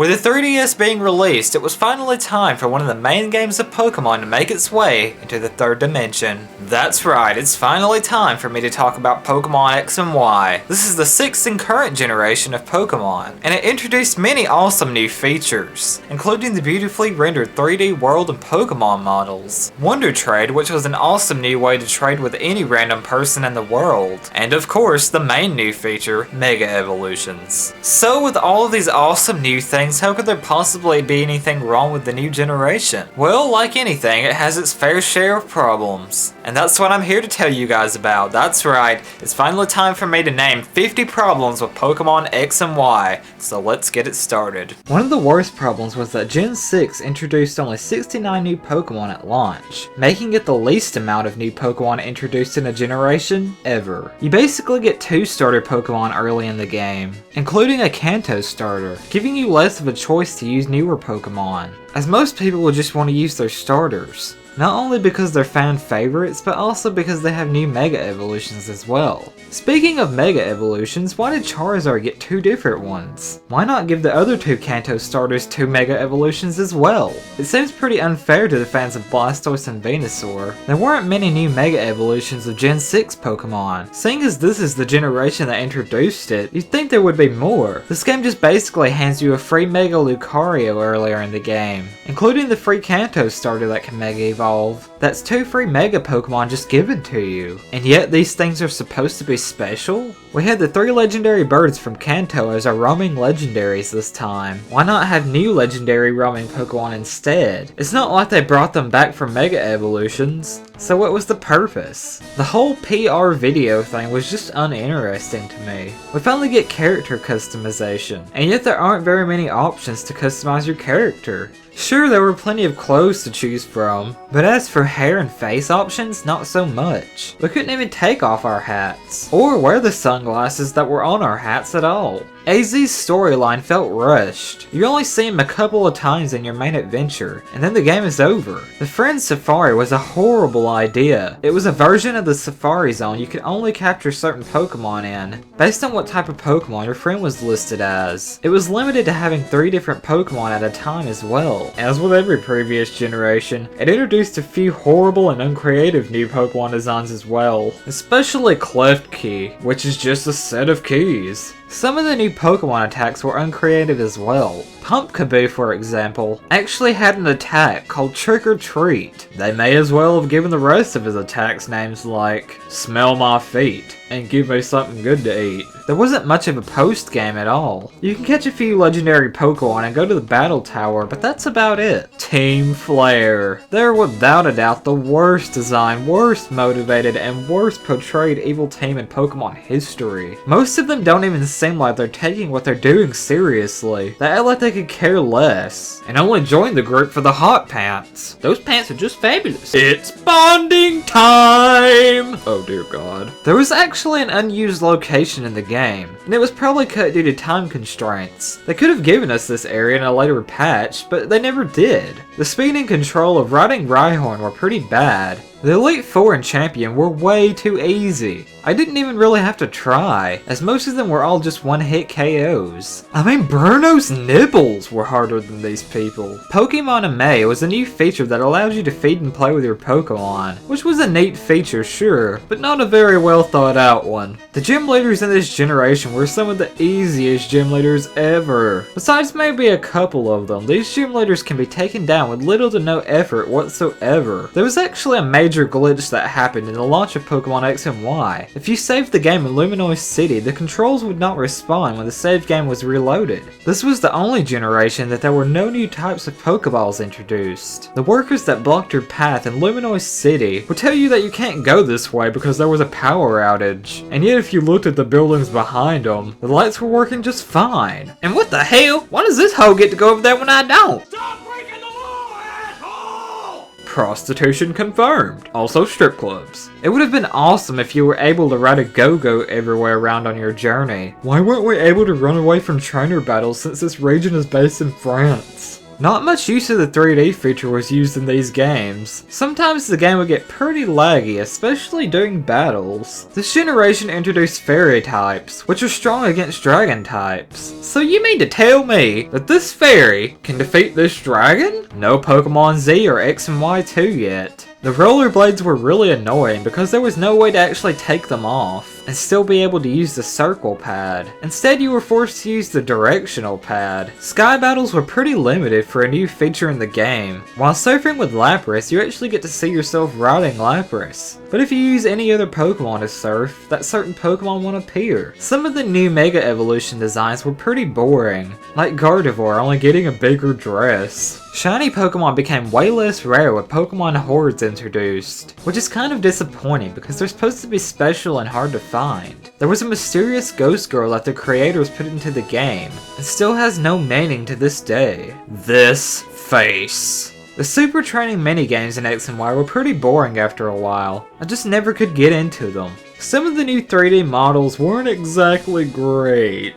With the 3DS being released, it was finally time for one of the main games of Pokemon to make its way into the third dimension. That's right, it's finally time for me to talk about Pokemon X and Y. This is the 6th and current generation of Pokemon, and it introduced many awesome new features, including the beautifully rendered 3D world and Pokemon models, Wonder Trade, which was an awesome new way to trade with any random person in the world, and of course the main new feature, Mega Evolutions. So with all of these awesome new things, how could there possibly be anything wrong with the new generation? Well, like anything, it has its fair share of problems. And that's what I'm here to tell you guys about. That's right, it's finally time for me to name 50 problems with Pokemon X and Y, so let's get it started. One of the worst problems was that Gen 6 introduced only 69 new Pokemon at launch, making it the least amount of new Pokemon introduced in a generation ever. You basically get 2 starter Pokemon early in the game, including a Kanto starter, giving you less of a choice to use newer Pokemon, as most people will just want to use their starters. Not only because they're fan favorites, but also because they have new Mega Evolutions as well. Speaking of Mega Evolutions, why did Charizard get 2 different ones? Why not give the other 2 Kanto starters 2 Mega Evolutions as well? It seems pretty unfair to the fans of Blastoise and Venusaur. There weren't many new Mega Evolutions of Gen 6 Pokemon. Seeing as this is the generation that introduced it, you'd think there would be more. This game just basically hands you a free Mega Lucario earlier in the game, including the free Kanto starter that can Mega Evolve. That's 2 free Mega Pokemon just given to you. And yet these things are supposed to be special? We had the 3 legendary birds from Kanto as our roaming legendaries this time. Why not have new legendary roaming Pokemon instead? It's not like they brought them back from Mega Evolutions. So what was the purpose? The whole PR video thing was just uninteresting to me. We finally get character customization, and yet there aren't very many options to customize your character. Sure, there were plenty of clothes to choose from, but as for hair and face options, not so much. We couldn't even take off our hats, or wear the sunglasses that were on our hats at all. AZ's storyline felt rushed. You only see him a couple of times in your main adventure, and then the game is over. The Friend Safari was a horrible idea. It was a version of the Safari Zone you could only capture certain Pokemon in, based on what type of Pokemon your friend was listed as. It was limited to having 3 different Pokemon at a time as well. As with every previous generation, it introduced a few horrible and uncreative new Pokemon designs as well, especially Cleft Key, which is just a set of keys. Some of the new Pokemon attacks were uncreative as well. Pumpkaboo, for example, actually had an attack called Trick or Treat. They may as well have given the rest of his attacks names like Smell My Feet and Give Me Something Good to Eat. There wasn't much of a post-game at all. You can catch a few legendary Pokemon and go to the battle tower, but that's about it. Team Flare. They're without a doubt the worst designed, worst motivated, and worst portrayed evil team in Pokemon history. Most of them don't even seem like they're taking what they're doing seriously. They act like they could care less, and only join the group for the hot pants. Those pants are just fabulous. It's bonding time! Oh dear god. There was actually an unused location in the game, and it was probably cut due to time constraints. They could have given us this area in a later patch, but they never did. The speed and control of riding Rhyhorn were pretty bad. The Elite Four and Champion were way too easy. I didn't even really have to try, as most of them were all just one-hit KOs. I mean, Bruno's nipples were harder than these people. Pokemon AMIE was a new feature that allowed you to feed and play with your Pokemon, which was a neat feature, sure, but not a very well thought out one. The gym leaders in this generation were some of the easiest gym leaders ever. Besides maybe a couple of them, these gym leaders can be taken down with little to no effort whatsoever. There was actually a major glitch that happened in the launch of Pokemon X and Y. If you saved the game in Luminois City, the controls would not respawn when the save game was reloaded. This was the only generation that there were no new types of Pokeballs introduced. The workers that blocked your path in Luminois City would tell you that you can't go this way because there was a power outage. And yet if you looked at the buildings behind them, the lights were working just fine. And what the hell? Why does this hoe get to go over there when I don't? Stop breaking the law, asshole! Prostitution confirmed. Also strip clubs. It would have been awesome if you were able to ride a GOGOAT everywhere around on your journey. Why weren't we able to run away from trainer battles since this region is based in France? Not much use of the 3D feature was used in these games. Sometimes the game would get pretty laggy, especially during battles. This generation introduced fairy types, which are strong against dragon types. So you mean to tell me that this fairy can defeat this dragon? No Pokemon Z or X and Y 2 yet. The rollerblades were really annoying because there was no way to actually take them off and still be able to use the circle pad. Instead, you were forced to use the directional pad. Sky battles were pretty limited for a new feature in the game. While surfing with Lapras, you actually get to see yourself riding Lapras. But if you use any other Pokemon to surf, that certain Pokemon won't appear. Some of the new Mega Evolution designs were pretty boring, like Gardevoir only getting a bigger dress. Shiny Pokemon became way less rare with Pokemon Hordes introduced, which is kind of disappointing because they're supposed to be special and hard to find. There was a mysterious ghost girl that the creators put into the game, and still has no meaning to this day. This face. The Super Training minigames in X and Y were pretty boring after a while. I just never could get into them. Some of the new 3D models weren't exactly great.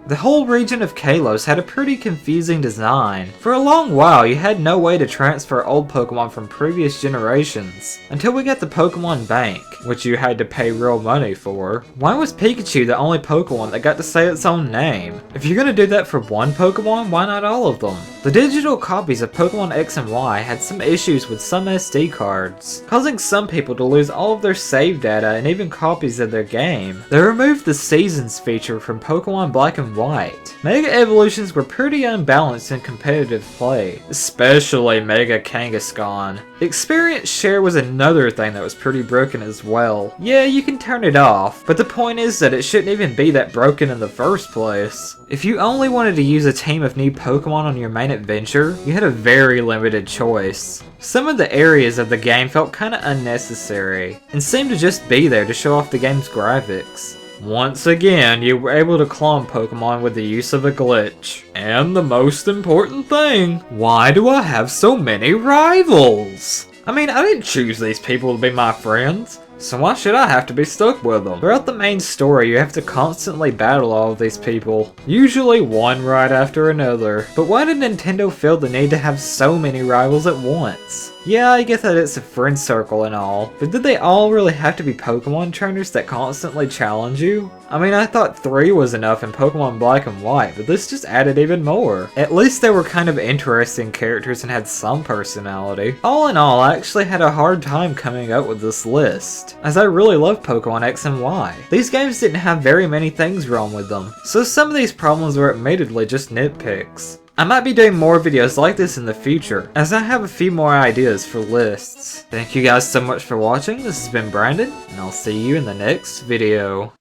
The whole region of Kalos had a pretty confusing design. For a long while, you had no way to transfer old Pokemon from previous generations, until we got the Pokemon Bank, which you had to pay real money for. Why was Pikachu the only Pokemon that got to say its own name? If you're gonna do that for one Pokemon, why not all of them? The digital copies of Pokemon X and Y had some issues with some SD cards, causing some people to lose all of their save data and even copies of their game. They removed the Seasons feature from Pokemon Black and White. Mega Evolutions were pretty unbalanced in competitive play, especially Mega Kangaskhan. The experience share was another thing that was pretty broken as well. Yeah, you can turn it off, but the point is that it shouldn't even be that broken in the first place. If you only wanted to use a team of new Pokemon on your main adventure, you had a very limited choice. Some of the areas of the game felt kinda unnecessary, and seemed to just be there to show off the game's graphics. Once again, you were able to clone Pokemon with the use of a glitch. And the most important thing, why do I have so many rivals? I mean, I didn't choose these people to be my friends, so why should I have to be stuck with them? Throughout the main story, you have to constantly battle all of these people, usually one right after another. But why did Nintendo feel the need to have so many rivals at once? Yeah, I get that it's a friend circle and all, but did they all really have to be Pokemon trainers that constantly challenge you? I mean, I thought 3 was enough in Pokemon Black and White, but this just added even more. At least they were kind of interesting characters and had some personality. All in all, I actually had a hard time coming up with this list, as I really love Pokemon X and Y. These games didn't have very many things wrong with them, so some of these problems were admittedly just nitpicks. I might be doing more videos like this in the future, as I have a few more ideas for lists. Thank you guys so much for watching. This has been Brandon, and I'll see you in the next video.